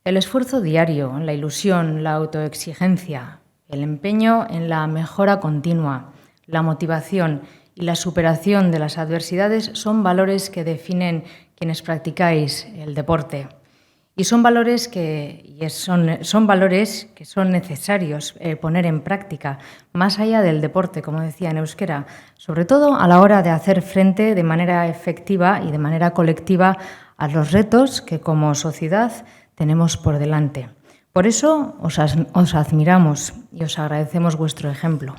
El esfuerzo diario, la ilusión, la autoexigencia, el empeño en la mejora continua, la motivación y la superación de las adversidades son valores que definen quienes practicáis el deporte. Y son valores que son necesarios poner en práctica, más allá del deporte, como decía en euskera, sobre todo a la hora de hacer frente de manera efectiva y de manera colectiva a los retos que como sociedad tenemos por delante. Por eso os admiramos y os agradecemos vuestro ejemplo.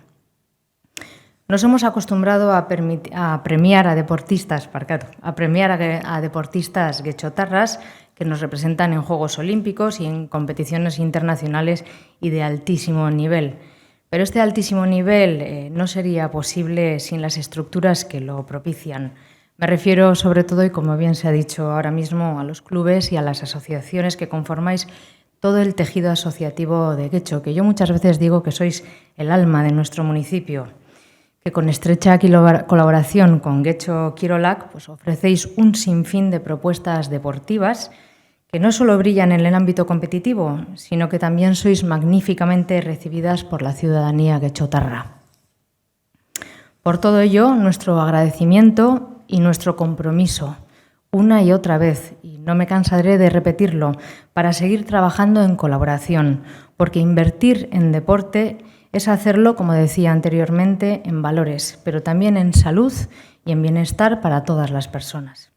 Nos hemos acostumbrado a premiar a deportistas guechotarras que nos representan en Juegos Olímpicos y en competiciones internacionales y de altísimo nivel. Pero este altísimo nivel no sería posible sin las estructuras que lo propician. Me refiero sobre todo, y como bien se ha dicho ahora mismo, a los clubes y a las asociaciones que conformáis todo el tejido asociativo de Guecho, que yo muchas veces digo que sois el alma de nuestro municipio, que con estrecha colaboración con Guecho Kirolak pues ofrecéis un sinfín de propuestas deportivas que no solo brillan en el ámbito competitivo, sino que también sois magníficamente recibidas por la ciudadanía guechotarra. Por todo ello, nuestro agradecimiento y nuestro compromiso, una y otra vez, y no me cansaré de repetirlo, para seguir trabajando en colaboración, porque invertir en deporte es hacerlo, como decía anteriormente, en valores, pero también en salud y en bienestar para todas las personas.